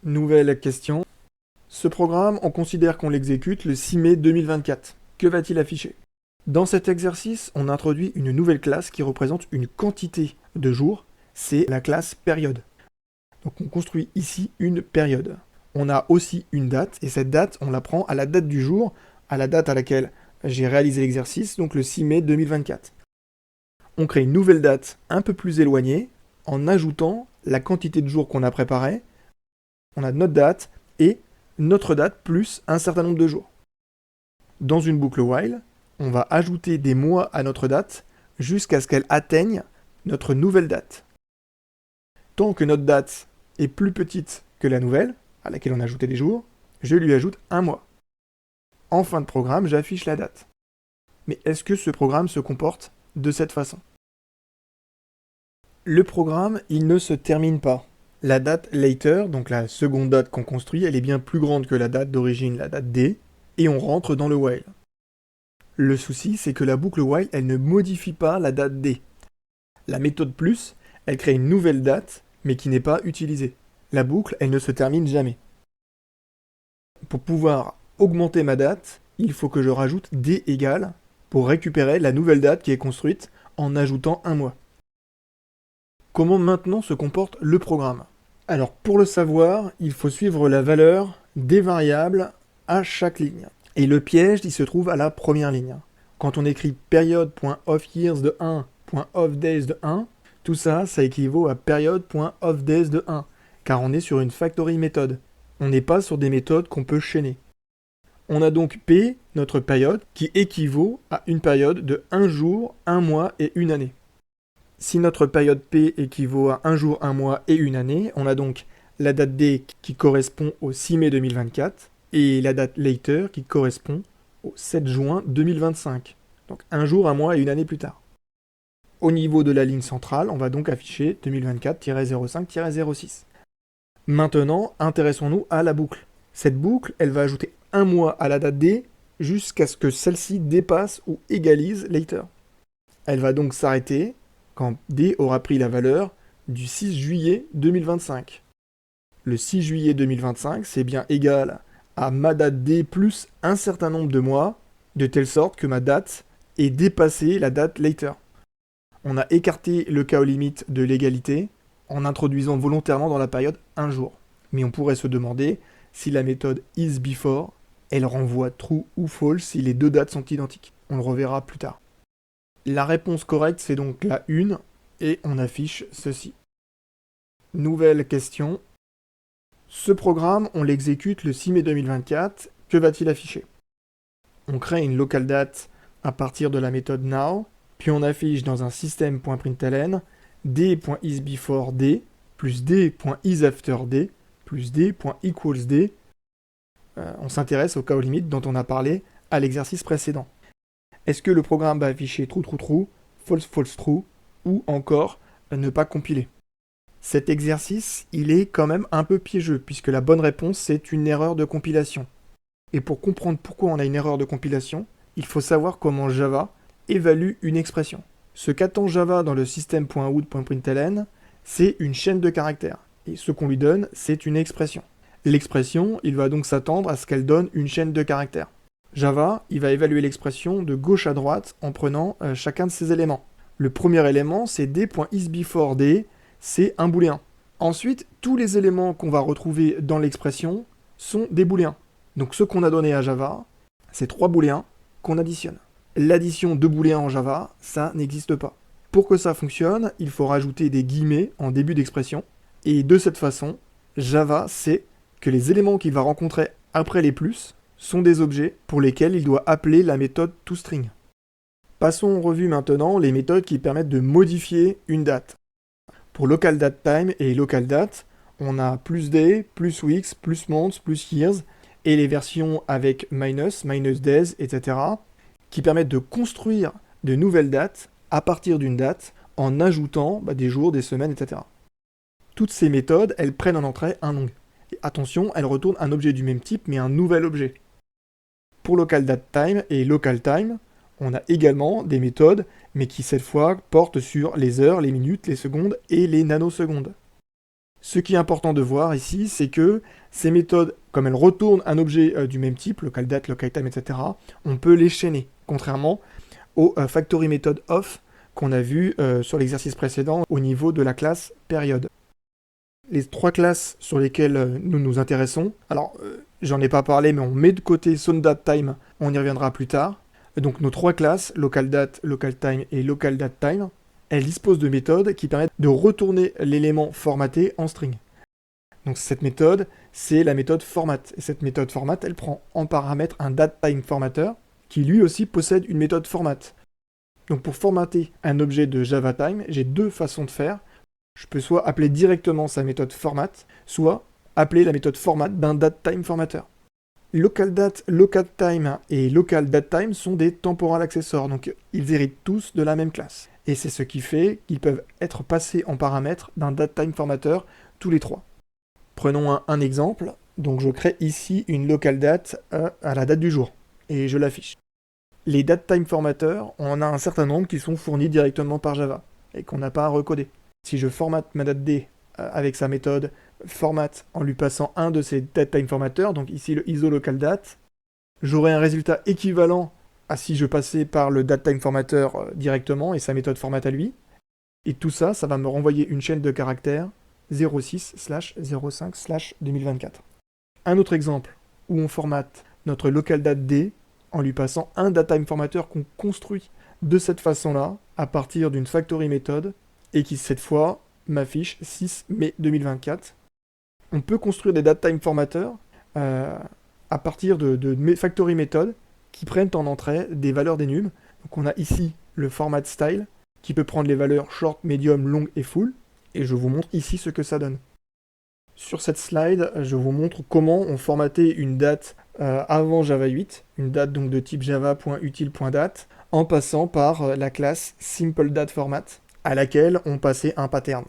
Nouvelle question. Ce programme, on considère qu'on l'exécute le 6 mai 2024. Que va-t-il afficher? Dans cet exercice, on introduit une nouvelle classe qui représente une quantité de jours, c'est la classe période. Donc on construit ici une période. On a aussi une date, et cette date, on la prend à la date du jour, à la date à laquelle j'ai réalisé l'exercice, donc le 6 mai 2024. On crée une nouvelle date un peu plus éloignée, en ajoutant la quantité de jours qu'on a préparé. On a notre date et notre date plus un certain nombre de jours. Dans une boucle while, on va ajouter des mois à notre date jusqu'à ce qu'elle atteigne notre nouvelle date. Tant que notre date est plus petite que la nouvelle, à laquelle on a ajouté des jours, je lui ajoute un mois. En fin de programme, j'affiche la date. Mais est-ce que ce programme se comporte de cette façon? Le programme, il ne se termine pas. La date later, donc la seconde date qu'on construit, elle est bien plus grande que la date d'origine, la date D, et on rentre dans le while. Le souci, c'est que la boucle while, elle ne modifie pas la date D. La méthode plus, elle crée une nouvelle date, mais qui n'est pas utilisée. La boucle, elle ne se termine jamais. Pour pouvoir augmenter ma date, il faut que je rajoute D égale pour récupérer la nouvelle date qui est construite en ajoutant un mois. Comment maintenant se comporte le programme? Alors pour le savoir, il faut suivre la valeur des variables à chaque ligne. Et le piège, il se trouve à la première ligne. Quand on écrit period.ofYears de 1, .ofDays de 1, tout ça, ça équivaut à period.ofDays de 1, car on est sur une factory méthode. On n'est pas sur des méthodes qu'on peut chaîner. On a donc P, notre période, qui équivaut à une période de 1 jour, 1 mois et une année. Si notre période P équivaut à 1 jour, 1 mois et une année, on a donc la date D qui correspond au 6 mai 2024 et la date later qui correspond au 7 juin 2025. Donc 1 jour, 1 mois et une année plus tard. Au niveau de la ligne centrale, on va donc afficher 2024-05-06. Maintenant, intéressons-nous à la boucle. Cette boucle, elle va ajouter 1 mois à la date D jusqu'à ce que celle-ci dépasse ou égalise later. Elle va donc s'arrêter quand D aura pris la valeur du 6 juillet 2025. Le 6 juillet 2025, c'est bien égal à ma date D plus un certain nombre de mois, de telle sorte que ma date ait dépassé la date later. On a écarté le cas aux limites de l'égalité en introduisant volontairement dans la période un jour. Mais on pourrait se demander si la méthode isBefore, elle renvoie true ou false si les deux dates sont identiques. On le reverra plus tard. La réponse correcte, c'est donc la 1, et on affiche ceci. Nouvelle question. Ce programme, on l'exécute le 6 mai 2024. Que va-t-il afficher? On crée une local date à partir de la méthode now, puis on affiche dans un système.println d.isBeforeD plus d.isAfterD plus d.equalsD. On s'intéresse au cas aux limites dont on a parlé à l'exercice précédent. Est-ce que le programme va afficher true, true, true, false, false, true, ou encore ne pas compiler? Cet exercice, il est quand même un peu piégeux, puisque la bonne réponse, c'est une erreur de compilation. Et pour comprendre pourquoi on a une erreur de compilation, il faut savoir comment Java évalue une expression. Ce qu'attend Java dans le système.out.println, c'est une chaîne de caractères. Et ce qu'on lui donne, c'est une expression. L'expression, il va donc s'attendre à ce qu'elle donne une chaîne de caractères. Java, il va évaluer l'expression de gauche à droite en prenant chacun de ses éléments. Le premier élément, c'est d.isBeforeD, c'est un booléen. Ensuite, tous les éléments qu'on va retrouver dans l'expression sont des booléens. Donc ce qu'on a donné à Java, c'est 3 booléens qu'on additionne. L'addition de booléens en Java, ça n'existe pas. Pour que ça fonctionne, il faut rajouter des guillemets en début d'expression. Et de cette façon, Java sait que les éléments qu'il va rencontrer après les plus sont des objets pour lesquels il doit appeler la méthode toString. Passons en revue maintenant les méthodes qui permettent de modifier une date. Pour localDateTime et localDate, on a +day, +weeks, +months, +years, et les versions avec -days, etc., qui permettent de construire de nouvelles dates à partir d'une date en ajoutant des jours, des semaines, etc. Toutes ces méthodes, elles prennent en entrée un long. Et attention, elles retournent un objet du même type, mais un nouvel objet. Pour localDateTime et localTime, on a également des méthodes, mais qui cette fois portent sur les heures, les minutes, les secondes et les nanosecondes. Ce qui est important de voir ici, c'est que ces méthodes, comme elles retournent un objet du même type, local date, local time, etc., on peut les chaîner, contrairement au factory method of qu'on a vu sur l'exercice précédent au niveau de la classe période. Les 3 classes sur lesquelles nous nous intéressons, alors j'en ai pas parlé, mais on met de côté SoundDateTime, on y reviendra plus tard. Donc nos 3 classes, localDate, localTime et localDateTime, elles disposent de méthodes qui permettent de retourner l'élément formaté en string. Donc cette méthode, c'est la méthode format. Et cette méthode format, elle prend en paramètre un datetime formateur qui lui aussi possède une méthode format. Donc pour formater un objet de JavaTime, j'ai 2 façons de faire. Je peux soit appeler directement sa méthode format, soit appeler la méthode format d'un datetime formateur. LocalDate, localTime et localDateTime sont des temporals accessoires, donc ils héritent tous de la même classe. Et c'est ce qui fait qu'ils peuvent être passés en paramètre d'un datetime formateur tous les 3. Prenons un exemple. Donc je crée ici une localDate à la date du jour, et je l'affiche. Les datetime formateurs, on a un certain nombre qui sont fournis directement par Java, et qu'on n'a pas à recoder. Si je formate ma date D avec sa méthode format en lui passant un de ces datetime formateurs, donc ici le ISO localDate, j'aurai un résultat équivalent à si je passais par le datetime formateur directement et sa méthode format à lui. Et tout ça, ça va me renvoyer une chaîne de caractères 06/05/2024. Un autre exemple où on formate notre localDate D en lui passant un datetime formateur qu'on construit de cette façon-là à partir d'une factory méthode et qui cette fois m'affiche 6 mai 2024. On peut construire des datetime formateurs à partir de factory méthodes qui prennent en entrée des valeurs d'enum. Donc on a ici le format style qui peut prendre les valeurs short, medium, long et full. Et je vous montre ici ce que ça donne. Sur cette slide, je vous montre comment on formatait une date avant Java 8, une date donc de type java.util.date, en passant par la classe SimpleDateFormat, à laquelle on passait un pattern.